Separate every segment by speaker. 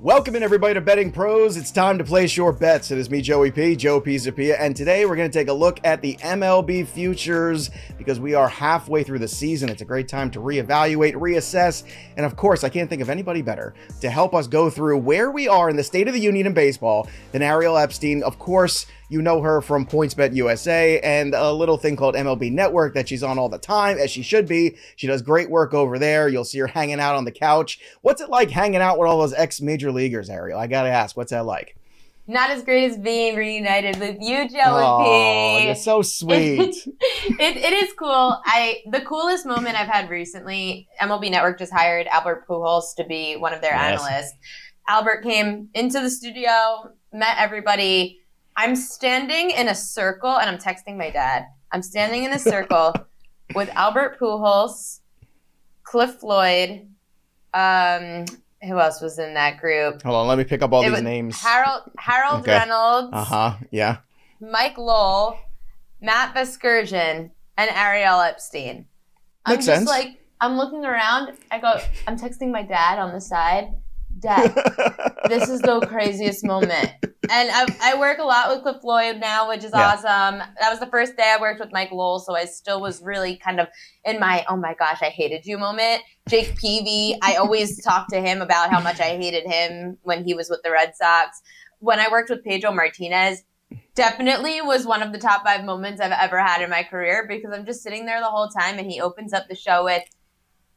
Speaker 1: Welcome in everybody to Betting Pros. It's time to place your bets. It is me, Joey P, Joe Pisapia, and today we're going to take a look at the MLB Futures because we are halfway through the season. It's a great time to reevaluate, reassess, and of course, I can't think of anybody better to help us go through where we are in the State of the Union in baseball than Ariel Epstein. Of course, you know her from PointsBet USA and a little thing called MLB Network that she's on all the time, as she should be. She does great work over there. You'll see her hanging out on the couch. What's it like hanging out with all those ex-major leaguers, Ariel? I gotta ask, what's that like?
Speaker 2: Not as great as being reunited with you, Joey
Speaker 1: Oh,
Speaker 2: P.
Speaker 1: you're so sweet.
Speaker 2: It is cool. The coolest moment I've had recently, MLB Network just hired Albert Pujols to be one of their analysts. Albert came into the studio, met everybody. I'm standing in a circle, and I'm texting my dad. I'm standing in a circle with Albert Pujols, Cliff Floyd, who else was in that group?
Speaker 1: Hold on, let me pick up all these names.
Speaker 2: Harold Reynolds.
Speaker 1: Yeah.
Speaker 2: Mike Lowell, Matt Vasgersian, and Ariel Epstein.
Speaker 1: Makes sense.
Speaker 2: I'm looking around. I'm texting my dad on the side. Dad, this is the craziest moment. And I work a lot with Cliff Floyd now, which is awesome. That was the first day I worked with Mike Lowell, so I still was really kind of in my, oh my gosh, I hated you moment. Jake Peavy, I always talk to him about how much I hated him when he was with the Red Sox. When I worked with Pedro Martinez, definitely was one of the top 5 moments I've ever had in my career because I'm just sitting there the whole time and he opens up the show with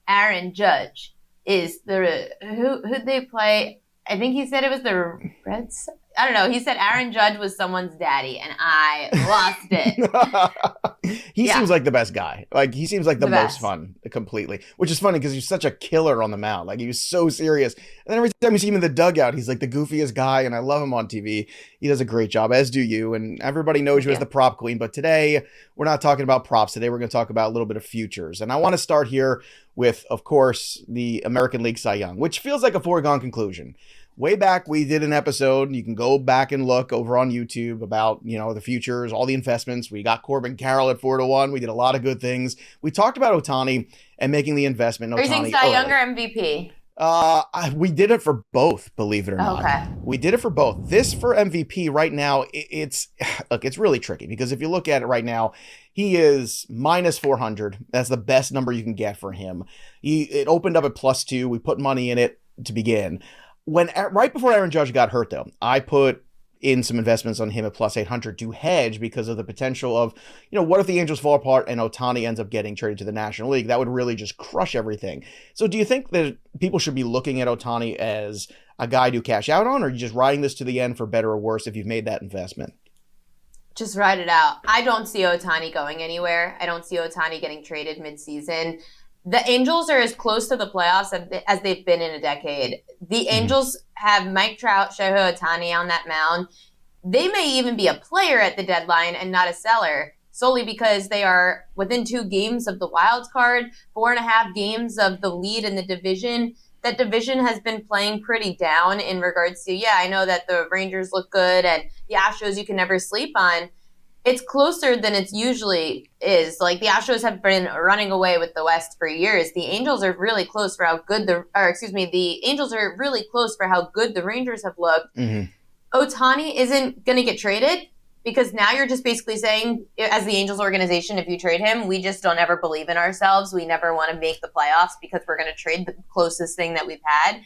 Speaker 2: Aaron Judge. Is who'd they play? I think he said it was the Reds. I don't know. He said Aaron Judge was someone's daddy, and I lost it.
Speaker 1: He seems like the best guy. Like, he seems like the most fun completely, which is funny because he's such a killer on the mound. Like, he was so serious. And then every time you see him in the dugout, he's like the goofiest guy, and I love him on TV. He does a great job, as do you. And everybody knows you as the prop queen. But today, we're not talking about props. Today, we're going to talk about a little bit of futures. And I want to start here with, of course, the American League Cy Young, which feels like a foregone conclusion. Way back, we did an episode. You can go back and look over on YouTube about, the futures, all the investments. We got Corbin Carroll at 4-1. We did a lot of good things. We talked about Ohtani and making the investment in Ohtani.
Speaker 2: Are you saying Cy Young or MVP?
Speaker 1: We did it for both, believe it or not.
Speaker 2: Okay.
Speaker 1: We did it for both. This for MVP right now, it's really tricky because if you look at it right now, he is minus 400. That's the best number you can get for him. It opened up at +2. We put money in it to begin. Right before Aaron Judge got hurt, though, I put in some investments on him at +800 to hedge because of the potential of, what if the Angels fall apart and Ohtani ends up getting traded to the National League? That would really just crush everything. So do you think that people should be looking at Ohtani as a guy to cash out on, or are you just riding this to the end for better or worse if you've made that investment?
Speaker 2: Just ride it out. I don't see Ohtani going anywhere. I don't see Ohtani getting traded midseason. The Angels are as close to the playoffs as they've been in a decade. The Angels have Mike Trout, Shohei Ohtani on that mound. They may even be a player at the deadline and not a seller, solely because they are within 2 games of the wild card, 4.5 games of the lead in the division. That division has been playing pretty down in regards to, I know that the Rangers look good and the Astros you can never sleep on. It's closer than it usually is. Like, the Astros have been running away with the West for years. The Angels are really close for how good the Angels are really close for how good the Rangers have looked. Ohtani isn't going to get traded because now you're just basically saying, as the Angels organization, if you trade him, we just don't ever believe in ourselves. We never want to make the playoffs because we're going to trade the closest thing that we've had.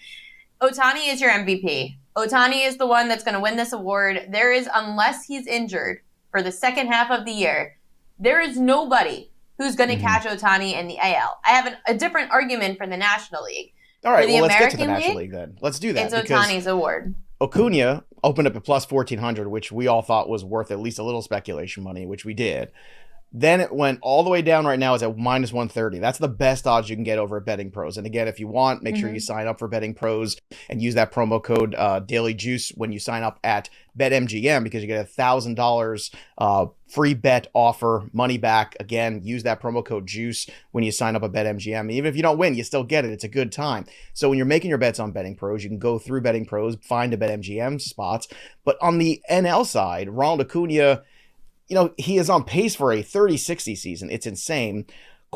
Speaker 2: Ohtani is your MVP. Ohtani is the one that's going to win this award. Unless he's injured for the second half of the year, there is nobody who's going to catch Ohtani in the AL. I have a different argument for the National League.
Speaker 1: All right, let's get to the National League then. Let's do that.
Speaker 2: It's Ohtani's award.
Speaker 1: Acuna opened up at +1400, which we all thought was worth at least a little speculation money, which we did. Then it went all the way down. Right now it's at -130. That's the best odds you can get over at BettingPros. And again, if you want, make sure you sign up for BettingPros and use that promo code DailyJuice when you sign up at BetMGM because you get $1,000 free bet offer, money back. Again, use that promo code JUICE when you sign up at BetMGM. Even if you don't win, you still get it. It's a good time. So when you're making your bets on BettingPros, you can go through BettingPros, find a BetMGM spots. But on the NL side, Ronald Acuna, he is on pace for a 30-60 season. It's insane.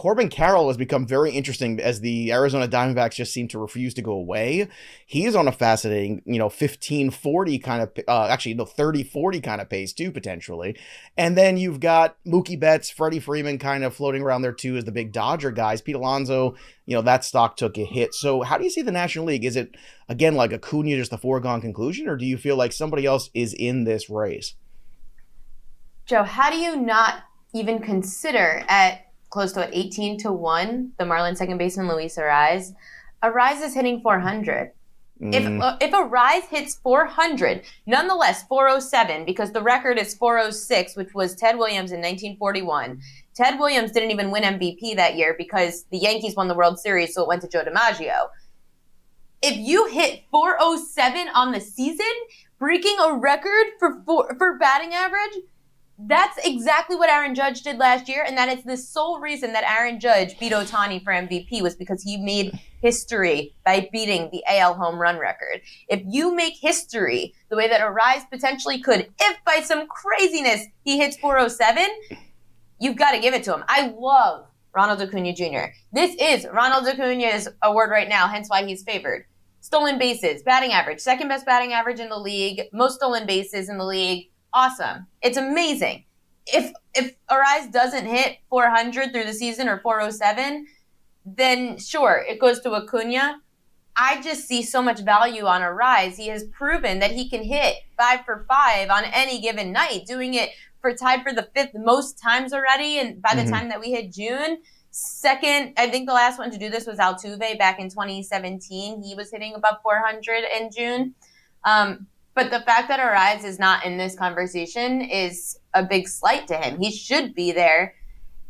Speaker 1: Corbin Carroll has become very interesting as the Arizona Diamondbacks just seem to refuse to go away. He's on a fascinating, 15-40 kind of, 30-40 kind of pace too, potentially. And then you've got Mookie Betts, Freddie Freeman kind of floating around there too as the big Dodger guys. Pete Alonso, that stock took a hit. So how do you see the National League? Is it, again, like Acuna, just a foregone conclusion, or do you feel like somebody else is in this race?
Speaker 2: Joe, how do you not even consider at close to 18-1, the Marlins second baseman Luis Ariz? Ariz is hitting 400. If Ariz hits 400, nonetheless 407, because the record is 406, which was Ted Williams in 1941. Ted Williams didn't even win MVP that year because the Yankees won the World Series, so it went to Joe DiMaggio. If you hit 407 on the season, breaking a record for batting average, that's exactly what Aaron Judge did last year, and that is the sole reason that Aaron Judge beat Ohtani for MVP was because he made history by beating the AL home run record. If you make history the way that Ariz potentially could, if by some craziness he hits 407, you've got to give it to him. I love Ronald Acuna Jr. This is Ronald Acuna's award right now, hence why he's favored. Stolen bases, batting average, second best batting average in the league, most stolen bases in the league. Awesome. It's amazing. If Ariz doesn't hit 400 through the season or 407, then sure, it goes to Acuna. I just see so much value on Ariz. He has proven that he can hit 5 for 5 on any given night, doing it tied for the 5th most times already. And by the time that we hit June, second, I think the last one to do this was Altuve back in 2017. He was hitting above 400 in June. But the fact that Ariz is not in this conversation is a big slight to him. He should be there.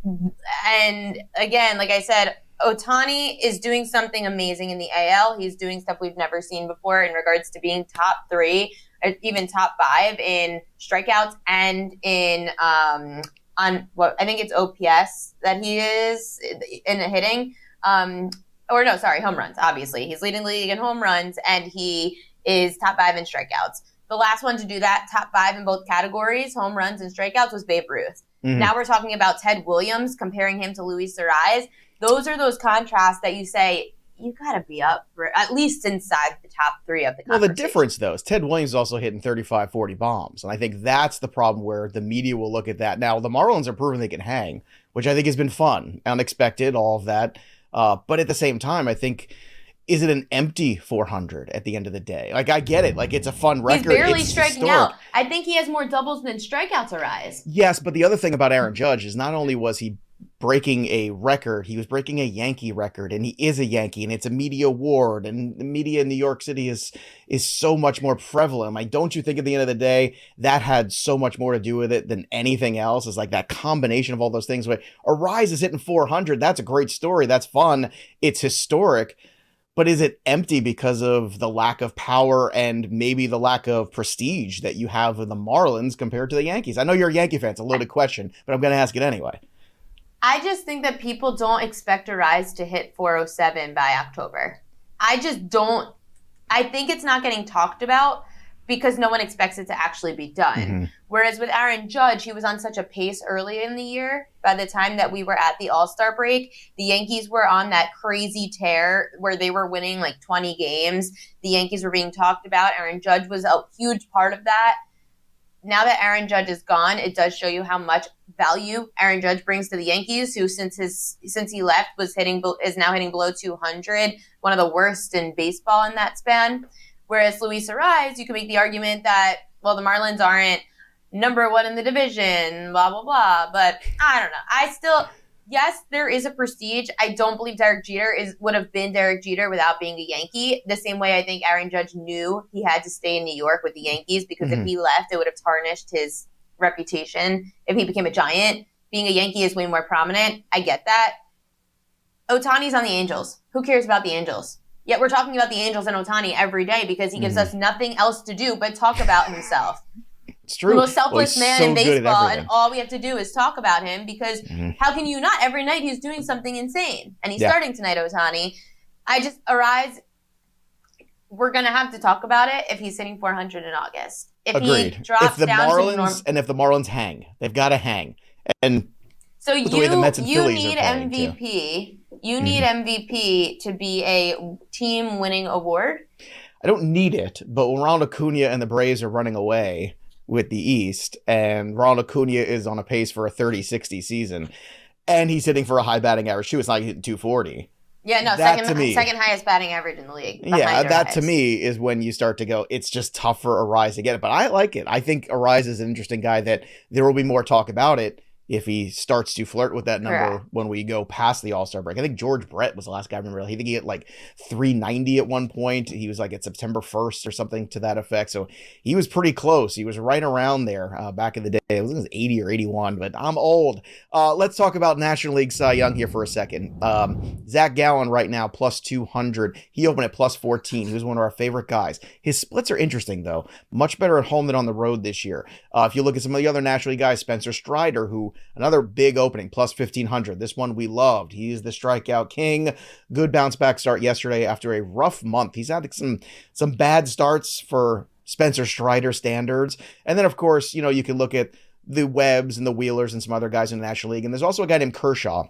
Speaker 2: And again, like I said, Ohtani is doing something amazing in the AL. He's doing stuff we've never seen before in regards to being top 3, or even top 5 in strikeouts and in on what I think it's OPS that he is in hitting. Home runs, obviously. He's leading the league in home runs, and he is top 5 in strikeouts. The last one to do that, top 5 in both categories, home runs and strikeouts, was Babe Ruth. Now we're talking about Ted Williams, comparing him to Luis Ariz. Those are those contrasts that you say, you got to be up for at least inside the top 3 of the conversation.
Speaker 1: Well, the difference, though, is Ted Williams is also hitting 35, 40 bombs. And I think that's the problem where the media will look at that. Now, the Marlins are proving they can hang, which I think has been fun, unexpected, all of that. But at the same time, I think, is it an empty 400 at the end of the day? Like, I get it. Like, it's a fun record.
Speaker 2: He's barely
Speaker 1: it's
Speaker 2: striking
Speaker 1: historic.
Speaker 2: out. I think he has more doubles than strikeouts Ariz.
Speaker 1: Yes, but the other thing about Aaron Judge is not only was he breaking a record, he was breaking a Yankee record, and he is a Yankee, and it's a media award, and the media in New York City is so much more prevalent. Like, don't you think at the end of the day that had so much more to do with it than anything else? Is like that combination of all those things. Where Ariz is hitting 400, that's a great story, that's fun, it's historic. But is it empty because of the lack of power and maybe the lack of prestige that you have with the Marlins compared to the Yankees? I know you're a Yankee fan. It's a loaded question, but I'm going to ask it anyway.
Speaker 2: I just think that people don't expect Ariz to hit 407 by October. I just don't. I think it's not getting talked about because no one expects it to actually be done. Whereas with Aaron Judge, he was on such a pace early in the year. By the time that we were at the All-Star break, the Yankees were on that crazy tear where they were winning like 20 games. The Yankees were being talked about. Aaron Judge was a huge part of that. Now that Aaron Judge is gone, it does show you how much value Aaron Judge brings to the Yankees, who since he left is now hitting below 200, one of the worst in baseball in that span. Whereas Luis Ariz, you can make the argument that, well, the Marlins aren't number 1 in the division, blah, blah, blah. But I don't know. Yes, there is a prestige. I don't believe Derek Jeter would have been Derek Jeter without being a Yankee. The same way I think Aaron Judge knew he had to stay in New York with the Yankees because if he left, it would have tarnished his reputation. If he became a Giant, being a Yankee is way more prominent. I get that. Ohtani's on the Angels. Who cares about the Angels? Yet we're talking about the Angels and Ohtani every day because he gives us nothing else to do but talk about himself.
Speaker 1: It's true.
Speaker 2: The most selfless man
Speaker 1: so
Speaker 2: in baseball, and all we have to do is talk about him because how can you not? Every night he's doing something insane. And he's starting tonight, Ohtani. Ariz, we're going to have to talk about it if he's hitting 400 in August. If
Speaker 1: Agreed.
Speaker 2: He drops
Speaker 1: if the
Speaker 2: down
Speaker 1: Marlins, and if the Marlins hang, they've got to hang. And
Speaker 2: So
Speaker 1: with the way the Mets and
Speaker 2: you
Speaker 1: Phillies
Speaker 2: need
Speaker 1: are playing,
Speaker 2: MVP. You need MVP to be a team winning award.
Speaker 1: I don't need it, but when Ronald Acuna and the Braves are running away with the East, and Ronald Acuna is on a pace for a 30-60 season, and he's hitting for a high batting average too. It's not hitting 240.
Speaker 2: Yeah, no, second highest batting average in the league.
Speaker 1: Yeah, that to me is when you start to go, it's just tough for Arise to get it. But I like it. I think Arise is an interesting guy that there will be more talk about it if he starts to flirt with that number when we go past the All-Star break. I think George Brett was the last guy I remember. I think he hit like 390 at one point. He was like at September 1st or something to that effect. So he was pretty close. He was right around there back in the day. It was 80 or 81, but I'm old. Let's talk about National League Cy Young here for a second. Zach Gallen right now, plus 200. He opened at plus 14. He was one of our favorite guys. His splits are interesting, though. Much better at home than on the road this year. If you look at some of the other National League guys, Spencer Strider, who another big opening, plus 1,500. This one we loved. He's the strikeout king. Good bounce back start yesterday after a rough month. He's had some bad starts for Spencer Strider standards. And then, of course, you can look at the Webbs and the Wheelers and some other guys in the National League. And there's also a guy named Kershaw,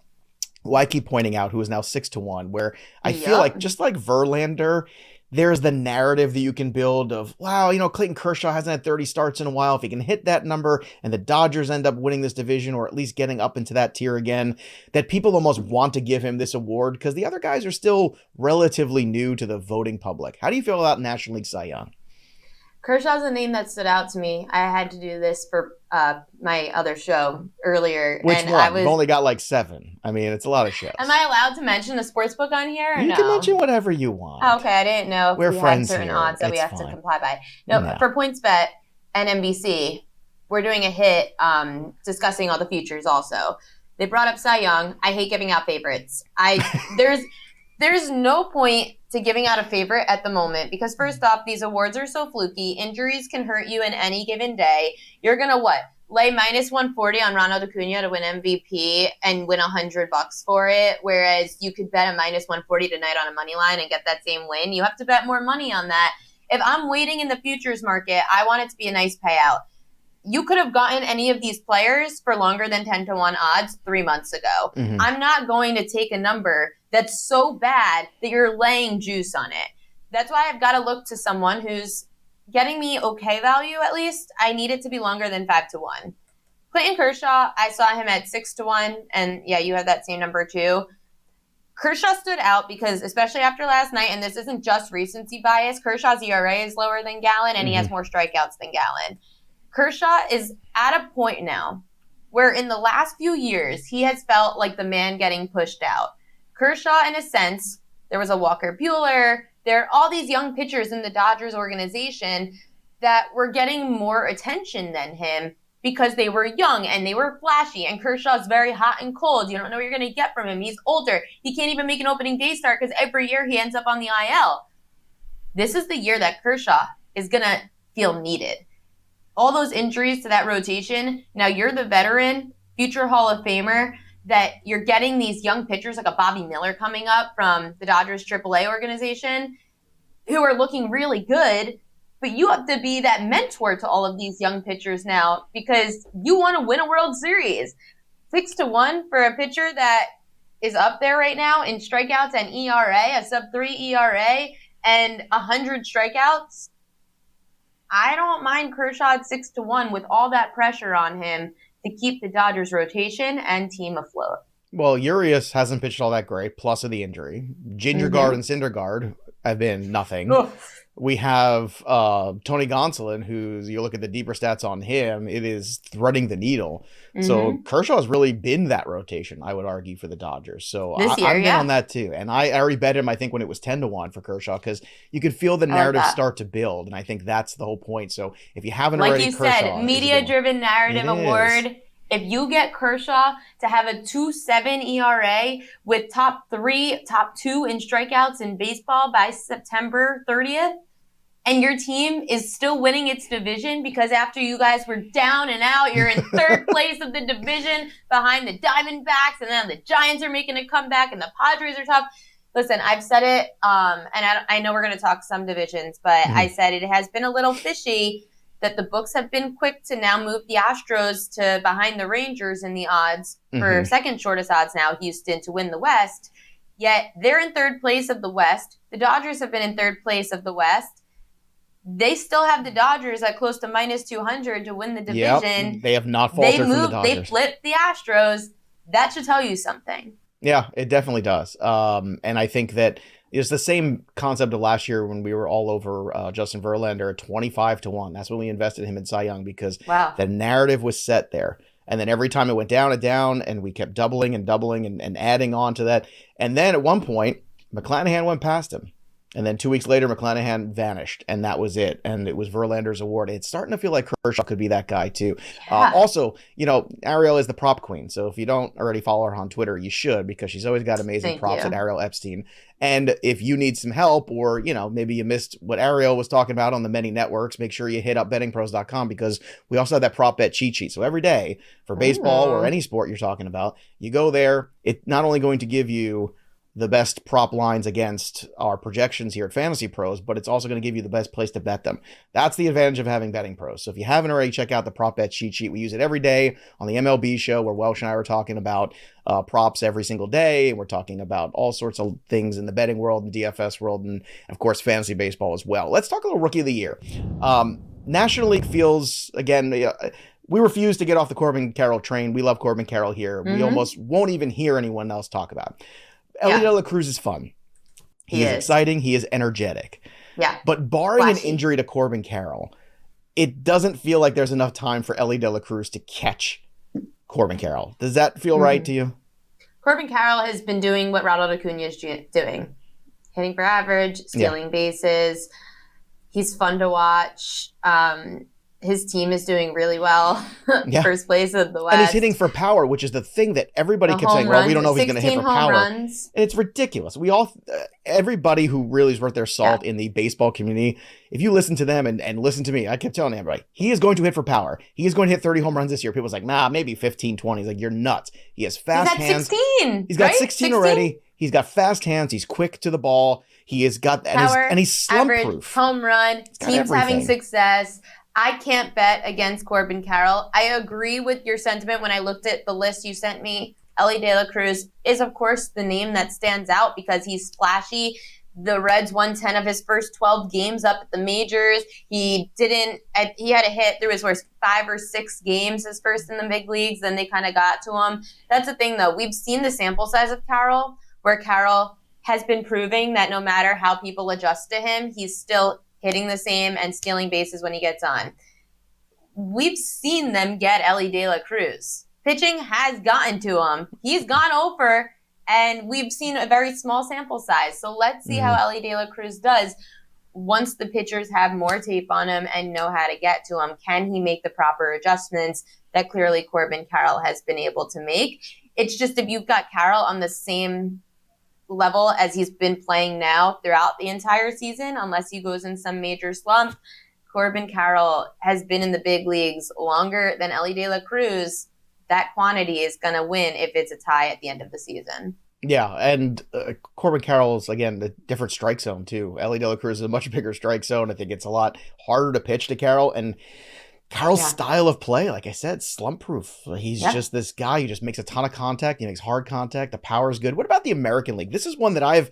Speaker 1: who I keep pointing out, who is now 6-1, where I feel like, just like Verlander, there's the narrative that you can build of, wow, Clayton Kershaw hasn't had 30 starts in a while. If he can hit that number and the Dodgers end up winning this division or at least getting up into that tier again, that people almost want to give him this award because the other guys are still relatively new to the voting public. How do you feel about National League Cy Young?
Speaker 2: Kershaw's a name that stood out to me. I had to do this for my other show earlier.
Speaker 1: Which one? We've only got like 7. I mean, it's a lot of shows.
Speaker 2: Am I allowed to mention a sports book on here or
Speaker 1: You can mention whatever you want.
Speaker 2: Oh, okay, I didn't know if
Speaker 1: We're
Speaker 2: we
Speaker 1: friends
Speaker 2: had certain
Speaker 1: here.
Speaker 2: odds that we
Speaker 1: It's
Speaker 2: have
Speaker 1: fine.
Speaker 2: to comply by. No, for PointsBet and NBC, we're doing a hit discussing all the futures also. They brought up Cy Young. I hate giving out favorites. There's no point to giving out a favorite at the moment because first off, these awards are so fluky. Injuries can hurt you in any given day. You're going to lay minus 140 on Ronald Acuna to win MVP and win $100 for it, whereas you could bet a minus 140 tonight on a money line and get that same win. You have to bet more money on that. If I'm waiting in the futures market, I want it to be a nice payout. You could have gotten any of these players for longer than 10-1 odds 3 months ago.
Speaker 1: Mm-hmm.
Speaker 2: I'm not going to take a number that's so bad that you're laying juice on it. That's why I've got to look to someone who's getting me okay value at least. I need it to be longer than 5-1. Clayton Kershaw, I saw him at 6-1, and yeah, you had that same number too. Kershaw stood out because, especially after last night, and this isn't just recency bias, Kershaw's ERA is lower than Gallen, and he has more strikeouts than Gallen. Kershaw is at a point now where in the last few years, he has felt like the man getting pushed out. Kershaw, in a sense, there was a Walker Buehler, there are all these young pitchers in the Dodgers organization that were getting more attention than him because they were young and they were flashy, and Kershaw's very hot and cold. You don't know what you're going to get from him. He's older. He can't even make an opening day start because every year he ends up on the IL. This is the year that Kershaw is going to feel needed. All those injuries to that rotation, now you're the veteran, future Hall of Famer, that you're getting these young pitchers like a Bobby Miller coming up from the Dodgers AAA organization who are looking really good, but you have to be that mentor to all of these young pitchers now because you want to win a World Series. 6-1 for a pitcher that is up there right now in strikeouts and ERA, a sub-3 ERA, and 100 strikeouts. I don't mind Kershaw at 6-1 with all that pressure on him to keep the Dodgers rotation and team afloat.
Speaker 1: Well, Urias hasn't pitched all that great, plus of the injury. Gingergaard and Syndergaard have been nothing. We have Tony Gonsolin, who's, you look at the deeper stats on him, it is threading the needle. So Kershaw's really been that rotation, I would argue, for the Dodgers. So I'm in on that too. And I already bet him, I think, when it was 10-1 for Kershaw, because you could feel the narrative start to build. And I think that's the whole point. So if you haven't already,
Speaker 2: like you said, media-driven narrative award. If you get Kershaw to have a 2.7 ERA with top 2 in strikeouts in baseball by September 30th, and your team is still winning its division because after you guys were down and out, you're in third place of the division behind the Diamondbacks, and then the Giants are making a comeback, and the Padres are tough. Listen, I've said it, and I know we're going to talk some divisions, but I said it has been a little fishy. that the books have been quick to now move the Astros to behind the Rangers in the odds for second shortest odds now, Houston, to win the West. Yet they're in third place of the West. The Dodgers have been in third place of the West. They still have the Dodgers at close to minus 200 to win the division.
Speaker 1: Yep, they have not faltered from the Dodgers.
Speaker 2: They flipped the Astros. That should tell you something.
Speaker 1: Yeah, it definitely does. And I think that it's the same concept of last year when we were all over Justin Verlander at 25-1. That's when we invested him in Cy Young because the narrative was set there. And then every time it went down and down, and we kept doubling and adding on to that. And then at one point, McClanahan went past him. And then 2 weeks later, McClanahan vanished, and that was it. And it was Verlander's award. It's starting to feel like Kershaw could be that guy, too. Yeah. Also, Ariel is the prop queen. So if you don't already follow her on Twitter, you should, because she's always got amazing props at Ariel Epstein. And if you need some help, or, maybe you missed what Ariel was talking about on the many networks, make sure you hit up bettingpros.com, because we also have that prop bet cheat sheet. So every day for baseball or any sport you're talking about, you go there. It's not only going to give you the best prop lines against our projections here at Fantasy Pros, but it's also going to give you the best place to bet them. That's the advantage of having Betting Pros. So if you haven't already, check out the prop bet cheat sheet. We use it every day on the MLB show, where Welsh and I are talking about props every single day. We're talking about all sorts of things in the betting world and DFS world, and of course fantasy baseball as well. Let's talk a little Rookie of the Year. National League feels, again, we refuse to get off the Corbin Carroll train. We love Corbin Carroll here. We almost won't even hear anyone else talk about it. Ellie De La Cruz is fun. He is exciting. He is energetic.
Speaker 2: Yeah.
Speaker 1: But barring an injury to Corbin Carroll, it doesn't feel like there's enough time for Ellie De La Cruz to catch Corbin Carroll. Does that feel right to you?
Speaker 2: Corbin Carroll has been doing what Ronald Acuna is doing. Hitting for average, stealing bases. He's fun to watch. His team is doing really well. First place of the West.
Speaker 1: And he's hitting for power, which is the thing that everybody kept saying, well, we don't know if he's going to hit for power.
Speaker 2: Runs.
Speaker 1: And it's ridiculous. Everybody who really is worth their salt in the baseball community, if you listen to them and listen to me, I kept telling everybody, he is going to hit for power. He is going to hit 30 home runs this year. People was like, nah, maybe 15, 20. He's like, you're nuts. He has fast hands.
Speaker 2: 16.
Speaker 1: He's got 16 already. He's got fast hands. He's quick to the ball. He has got,
Speaker 2: power,
Speaker 1: and he's slump
Speaker 2: average,
Speaker 1: proof.
Speaker 2: Home run. Teams having success. I can't bet against Corbin Carroll. I agree with your sentiment when I looked at the list you sent me. Ellie De La Cruz is, of course, the name that stands out because he's flashy. The Reds won 10 of his first 12 games up at the majors. He had a hit through his first 5 or 6 games, his first in the big leagues. Then they kind of got to him. That's the thing, though. We've seen the sample size of Carroll, where Carroll has been proving that no matter how people adjust to him, he's still hitting the same and stealing bases when he gets on. We've seen them get Ellie De La Cruz. Pitching has gotten to him. He's gone over, and we've seen a very small sample size. So let's see how Ellie De La Cruz does once the pitchers have more tape on him and know how to get to him. Can he make the proper adjustments that clearly Corbin Carroll has been able to make? It's just if you've got Carroll on the same level as he's been playing now throughout the entire season, unless he goes in some major slump, Corbin Carroll has been in the big leagues longer than Ellie De La Cruz. That quantity is going to win if it's a tie at the end of the season.
Speaker 1: Yeah, and Corbin Carroll's, again, the different strike zone, too. Ellie De La Cruz is a much bigger strike zone. I think it's a lot harder to pitch to Carroll, and Carroll's style of play, like I said, slump proof. He's just this guy who just makes a ton of contact. He makes hard contact. The power is good. What about the American League? This is one that I've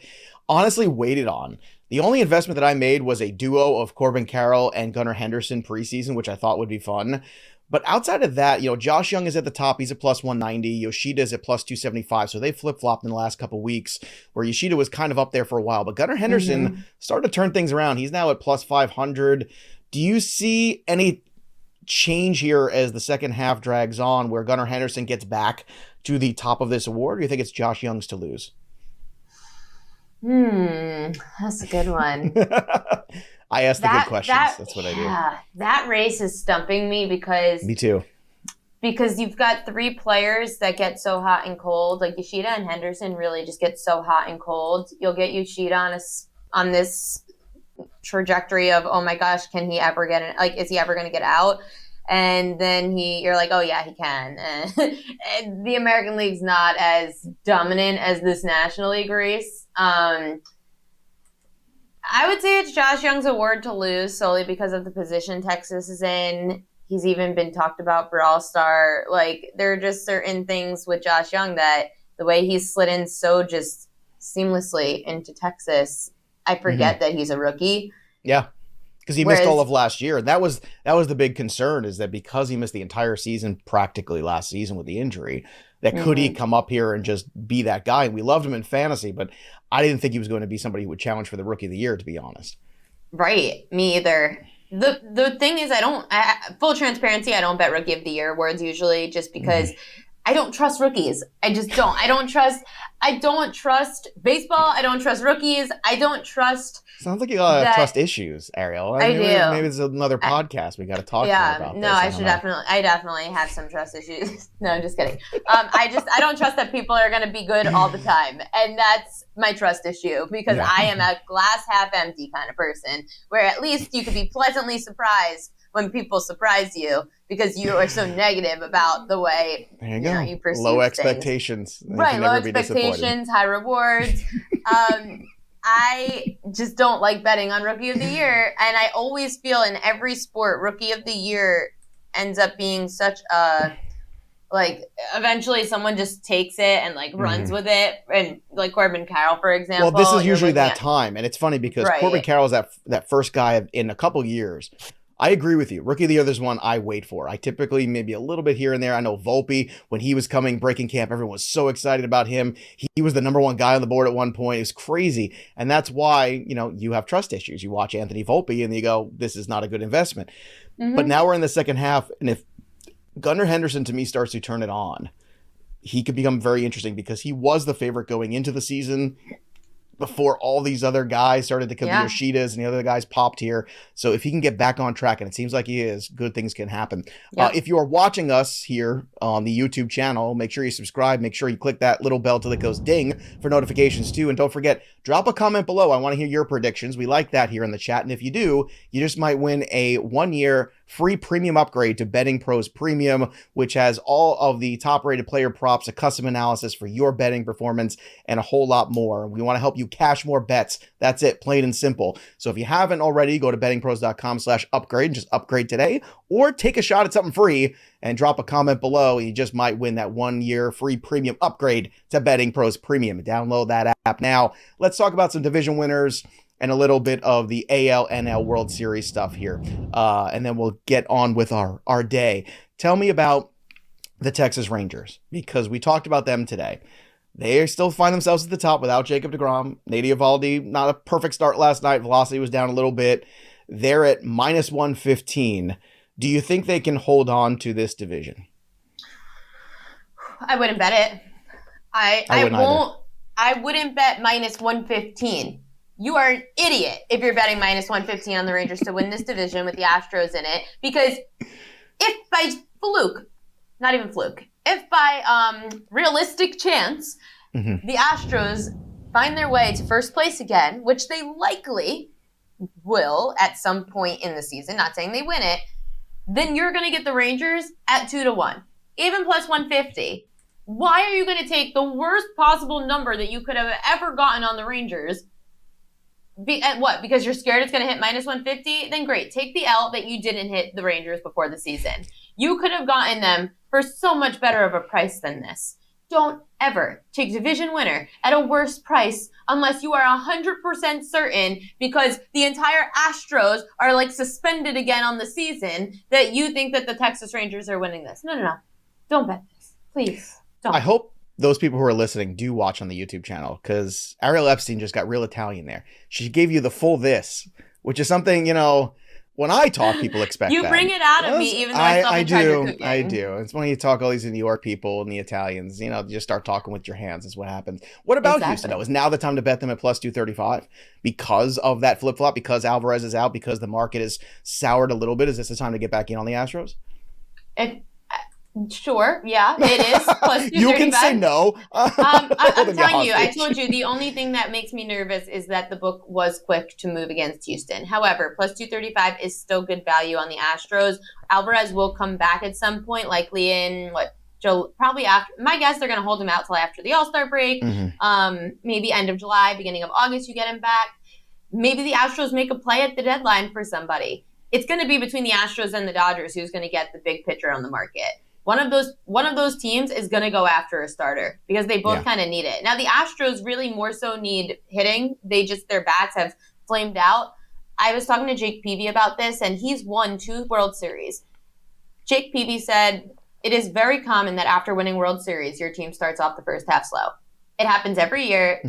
Speaker 1: honestly waited on. The only investment that I made was a duo of Corbin Carroll and Gunnar Henderson preseason, which I thought would be fun. But outside of that, Josh Young is at the top. He's at plus 190. Yoshida is at plus 275. So they flip-flopped in the last couple weeks, where Yoshida was kind of up there for a while. But Gunnar Henderson started to turn things around. He's now at plus 500. Do you see any change here as the second half drags on, where Gunnar Henderson gets back to the top of this award, or do you think it's Josh Young's to lose?
Speaker 2: That's a good one.
Speaker 1: I ask the good questions. That's what I do.
Speaker 2: That race is stumping me because...
Speaker 1: Me too.
Speaker 2: Because you've got 3 players that get so hot and cold. Like Yoshida and Henderson really just get so hot and cold. You'll get Yoshida on this trajectory of, oh my gosh, can he ever get is he ever going to get out? And then you're like, oh yeah, he can. And the American League's not as dominant as this National League race. I would say it's Josh Young's award to lose solely because of the position Texas is in. He's even been talked about for All-Star. Like, there are just certain things with Josh Young that the way he's slid in so just seamlessly into Texas, I forget that he's a rookie.
Speaker 1: Yeah, because he missed all of last year. That was the big concern, is that because he missed the entire season practically last season with the injury, that could he come up here and just be that guy? And we loved him in fantasy, but I didn't think he was going to be somebody who would challenge for the Rookie of the Year, to be honest.
Speaker 2: Right, me either. The thing is, full transparency, I don't bet Rookie of the Year awards usually, just because I don't trust rookies. I just don't. I don't trust baseball. I don't trust rookies. I don't trust.
Speaker 1: Sounds like you got trust issues, Ariel.
Speaker 2: I do.
Speaker 1: Maybe it's another podcast we got to talk about.
Speaker 2: No, I definitely have some trust issues. No, I'm just kidding. I don't trust that people are going to be good all the time, and that's my trust issue, because I am a glass half empty kind of person, where at least you could be pleasantly surprised when people surprise you, because you are so negative about the way you perceive
Speaker 1: low expectations.
Speaker 2: Right, low expectations, high rewards. I just don't like betting on Rookie of the Year, and I always feel in every sport, Rookie of the Year ends up being such a, like, eventually someone just takes it and like runs with it, and like Corbin Carroll, for example.
Speaker 1: Well, this is usually that time, and it's funny because Corbin Carroll's that first guy in a couple years. I agree with you. Rookie of the Year, there's one I wait for. I typically maybe a little bit here and there. I know Volpe, when he was breaking camp, everyone was so excited about him. He was the number one guy on the board at one point. It was crazy. And that's why, you have trust issues. You watch Anthony Volpe and you go, this is not a good investment. But now we're in the second half. And if Gunnar Henderson, to me, starts to turn it on, he could become very interesting, because he was the favorite going into the season before all these other guys started to come, the Yoshidas and the other guys popped here. So if he can get back on track, and it seems like he is, good things can happen. If you are watching us here on the YouTube channel, make sure you subscribe. Make sure you click that little bell till it goes ding for notifications too. And don't forget, drop a comment below. I want to hear your predictions. We like that here in the chat. And if you do, you just might win a 1-year free premium upgrade to BettingPros Premium, which has all of the top-rated player props, a custom analysis for your betting performance, and a whole lot more. We want to help you cash more bets. That's it, plain and simple. So if you haven't already, go to bettingpros.com/upgrade and just upgrade today, or take a shot at something free and drop a comment below, and you just might win that 1-year free premium upgrade to BettingPros Premium. Download that app now. Let's talk about some division winners and a little bit of the AL/NL World Series stuff here. And then we'll get on with our day. Tell me about the Texas Rangers, because we talked about them today. They still find themselves at the top without Jacob deGrom. Nate Eovaldi, not a perfect start last night. Velocity was down a little bit. They're at -115. Do you think they can hold on to this division?
Speaker 2: I wouldn't bet it. I wouldn't bet -115. You are an idiot if you're betting -115 on the Rangers to win this division with the Astros in it. Because if by fluke, not even fluke, if by realistic chance, the Astros find their way to first place again, which they likely will at some point in the season, not saying they win it, then you're going to get the Rangers at 2-1, even +150. Why are you going to take the worst possible number that you could have ever gotten on the Rangers? What? Because you're scared it's going to hit -150? Then great. Take the L that you didn't hit the Rangers before the season. You could have gotten them for so much better of a price than this. Don't ever take division winner at a worse price unless you are 100% certain, because the entire Astros are like suspended again on the season, that you think that the Texas Rangers are winning this. No. Don't bet this. Please don't.
Speaker 1: I hope those people who are listening do watch on the YouTube channel, because Ariel Epstein just got real Italian there. She gave you the full this, which is something, when I talk, people expect
Speaker 2: you
Speaker 1: that.
Speaker 2: bring it out of me, even though I
Speaker 1: do. It's when you talk all these New York people and the Italians, you just start talking with your hands is what happens. What about Houston, though? Is now the time to bet them at +235 because of that flip-flop, because Alvarez is out, because the market is soured a little bit? Is this the time to get back in on the Astros?
Speaker 2: Sure, yeah, it is. +235.
Speaker 1: You can say no.
Speaker 2: I'm telling you, I told you, the only thing that makes me nervous is that the book was quick to move against Houston. However, +235 is still good value on the Astros. Alvarez will come back at some point, likely in probably after. My guess, they're going to hold him out till after the All-Star break. Maybe end of July, beginning of August, you get him back. maybe the Astros make a play at the deadline for somebody. It's going to be between the Astros and the Dodgers who's going to get the big pitcher on the market. One of those teams is going to go after a starter because they both kind of need it. Now the Astros really more so need hitting. Their bats have flamed out. I was talking to Jake Peavy about this, and he's won 2 World Series. Jake Peavy said, it is very common that after winning World Series, your team starts off the first half slow. It happens every year.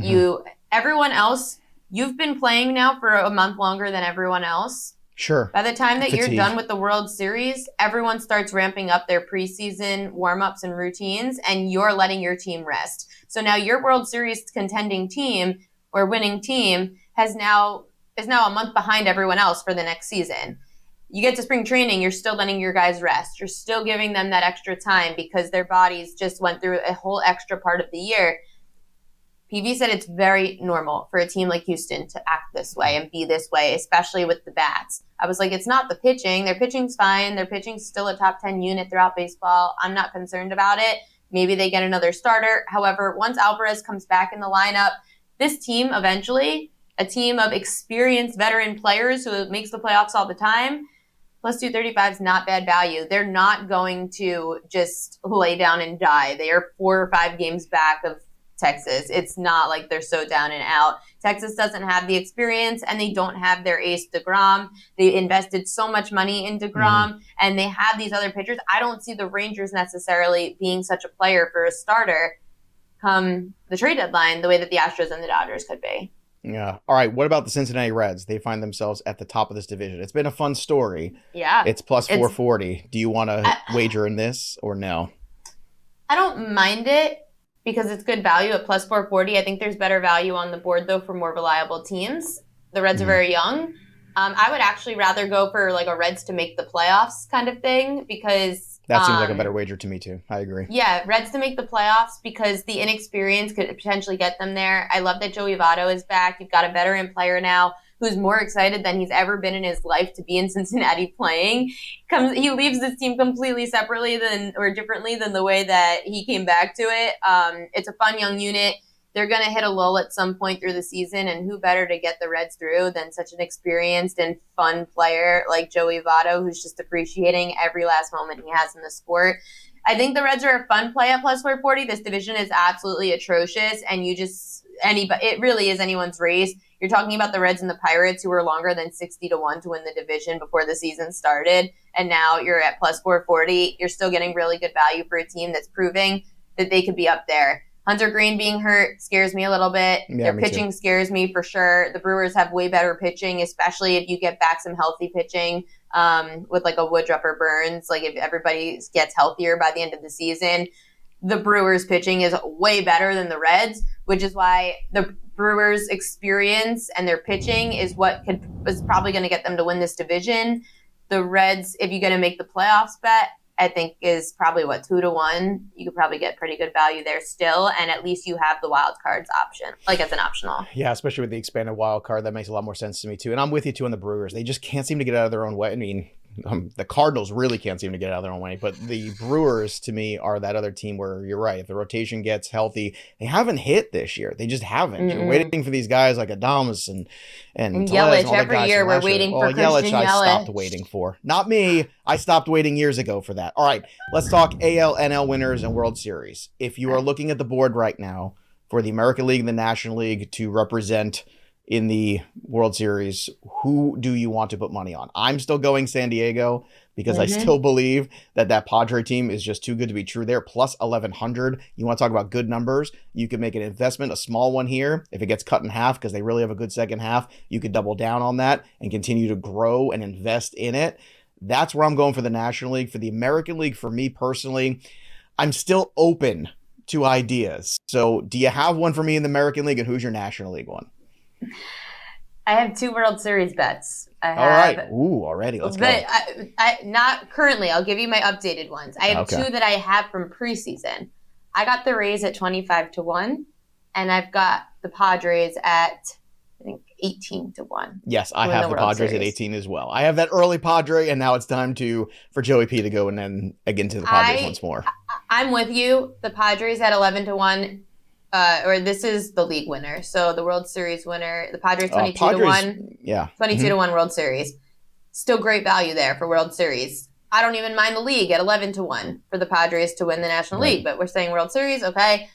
Speaker 2: Everyone else, you've been playing now for a month longer than everyone else.
Speaker 1: Sure.
Speaker 2: By the time that you're done with the World Series, everyone starts ramping up their preseason warm-ups and routines, and you're letting your team rest. So now your World Series contending team or winning team is now a month behind everyone else for the next season. You get to spring training, you're still letting your guys rest. You're still giving them that extra time because their bodies just went through a whole extra part of the year. PV said it's very normal for a team like Houston to act this way and be this way, especially with the bats. I was like, it's not the pitching. Their pitching's fine. Their pitching's still a top 10 unit throughout baseball. I'm not concerned about it. Maybe they get another starter. However, once Alvarez comes back in the lineup, this team eventually, a team of experienced veteran players who makes the playoffs all the time, plus 235 is not bad value. They're not going to just lay down and die. They are 4 or 5 games back of Texas. It's not like they're so down and out. Texas doesn't have the experience, and they don't have their ace DeGrom. They invested so much money in DeGrom, and they have these other pitchers. I don't see the Rangers necessarily being such a player for a starter come the trade deadline the way that the Astros and the Dodgers could be.
Speaker 1: Yeah. All right. What about the Cincinnati Reds? They find themselves at the top of this division. It's been a fun story.
Speaker 2: Yeah.
Speaker 1: It's plus 440. Do you want to wager in this or no?
Speaker 2: I don't mind it, because it's good value at plus 440. I think there's better value on the board, though, for more reliable teams. The Reds are very young. I would actually rather go for like a Reds to make the playoffs kind of thing, because
Speaker 1: that seems like a better wager to me, too. I agree.
Speaker 2: Yeah, Reds to make the playoffs because the inexperience could potentially get them there. I love that Joey Votto is back. You've got a veteran player now who's more excited than he's ever been in his life to be in Cincinnati playing. He leaves this team completely differently than the way that he came back to it. It's a fun young unit. They're going to hit a lull at some point through the season, and who better to get the Reds through than such an experienced and fun player like Joey Votto, who's just appreciating every last moment he has in the sport. I think the Reds are a fun play at plus 440. This division is absolutely atrocious, and it really is anyone's race. You're talking about the Reds and the Pirates, who were longer than 60-1 to win the division before the season started, and now you're at plus 440. You're still getting really good value for a team that's proving that they could be up there. Hunter Green being hurt scares me a little bit.
Speaker 1: Yeah,
Speaker 2: Their pitching scares me for sure. The Brewers have way better pitching, especially if you get back some healthy pitching with like a Woodruff or Burns. Like if everybody gets healthier by the end of the season, the Brewers pitching is way better than the Reds, which is why the Brewers' experience and their pitching is what is probably going to get them to win this division. The Reds, if you're going to make the playoffs bet, I think is probably 2-1. You could probably get pretty good value there still, and at least you have the wild cards option, like as an optional.
Speaker 1: Yeah, especially with the expanded wild card, that makes a lot more sense to me too. And I'm with you too on the Brewers. They just can't seem to get out of their own way. I mean, the Cardinals really can't seem to get out of their own way, but the Brewers to me are that other team where you're right. If the rotation gets healthy, they haven't hit this year. They just haven't. You're waiting for these guys like Adames and
Speaker 2: Yelich.
Speaker 1: and
Speaker 2: every year we're waiting for Christian
Speaker 1: Yelich. I
Speaker 2: Yelich.
Speaker 1: stopped waiting for. Not me. I stopped waiting years ago for that. All right, let's talk AL, NL winners and World Series. If you are looking at the board right now for the American League and the National League to represent in the World Series, who do you want to put money on? I'm still going San Diego because I still believe that Padre team is just too good to be true. They're plus 1,100. You want to talk about good numbers? You can make an investment, a small one here. If it gets cut in half because they really have a good second half, you could double down on that and continue to grow and invest in it. That's where I'm going for the National League. For the American League, for me personally, I'm still open to ideas. So do you have one for me in the American League, and who's your National League one?
Speaker 2: I have 2 World Series bets.
Speaker 1: All right. Ooh, already. Let's go.
Speaker 2: I not currently. I'll give you my updated ones. I have 2 that I have from preseason. I got the Rays at 25-1, and I've got the Padres at, I think, 18-1.
Speaker 1: Yes, I have the Padres at 18 as well. I have that early Padre, and now it's time for Joey P to go and then again to the Padres once more.
Speaker 2: I'm with you. The Padres at 11-1. or this is the league winner. So the World Series winner, the Padres 22 to
Speaker 1: Padres,
Speaker 2: 1.
Speaker 1: Yeah.
Speaker 2: 22 to 1 World Series. Still great value there for World Series. I don't even mind the league at 11 to 1 for the Padres to win the National League, but we're saying World Series, okay.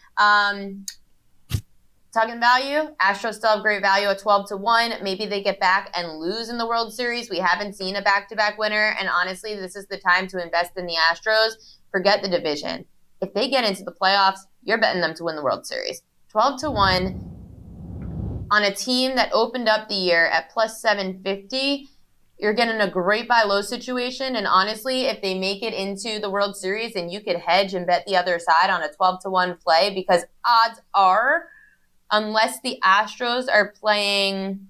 Speaker 2: Talking value, Astros still have great value at 12 to 1. Maybe they get back and lose in the World Series. We haven't seen a back-to-back winner, and honestly, this is the time to invest in the Astros. Forget the division. If they get into the playoffs, you're betting them to win the World Series. 12 to 1 on a team that opened up the year at plus 750. You're getting a great buy low situation, and honestly, if they make it into the World Series, then you could hedge and bet the other side on a 12 to 1 play, because odds are, unless the Astros are playing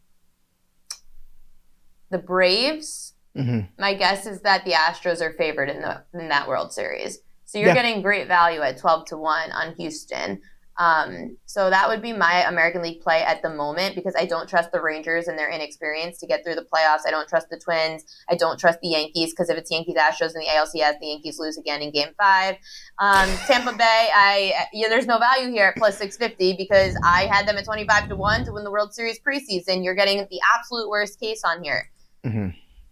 Speaker 2: the Braves, my guess is that the Astros are favored in that World Series. So you're getting great value at 12 to 1 on Houston. So that would be my American League play at the moment, because I don't trust the Rangers and their inexperience to get through the playoffs. I don't trust the Twins. I don't trust the Yankees, because if it's Yankees-Astros in the ALCS, the Yankees lose again in Game 5. Tampa Bay, there's no value here at plus 650, because I had them at 25 to 1 to win the World Series preseason. You're getting the absolute worst case on here.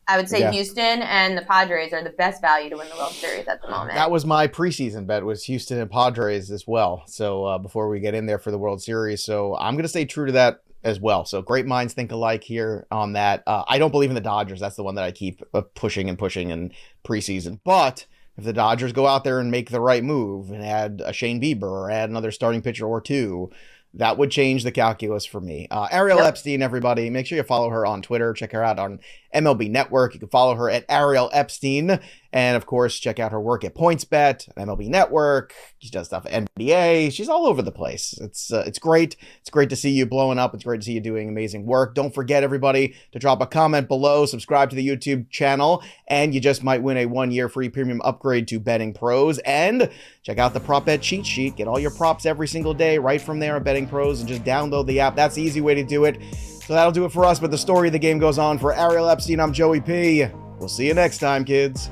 Speaker 2: I would say Houston and the Padres are the best value to win the World Series at the moment.
Speaker 1: That was my preseason bet, was Houston and Padres as well. So before we get in there for the World Series. So I'm going to stay true to that as well. So great minds think alike here on that. I don't believe in the Dodgers. That's the one that I keep pushing in preseason. But if the Dodgers go out there and make the right move and add a Shane Bieber or add another starting pitcher or two, that would change the calculus for me. Ariel Epstein, everybody. Make sure you follow her on Twitter. Check her out on MLB Network. You can follow her at Ariel Epstein. And, of course, check out her work at PointsBet, MLB Network. She does stuff at NBA. She's all over the place. It's great. It's great to see you blowing up. It's great to see you doing amazing work. Don't forget, everybody, to drop a comment below, subscribe to the YouTube channel, and you just might win a 1-year free premium upgrade to BettingPros. And check out the Prop Bet cheat sheet. Get all your props every single day right from there at BettingPros, and just download the app. That's the easy way to do it. So that'll do it for us, but the story of the game goes on. For Ariel Epstein, I'm Joey P. We'll see you next time, kids.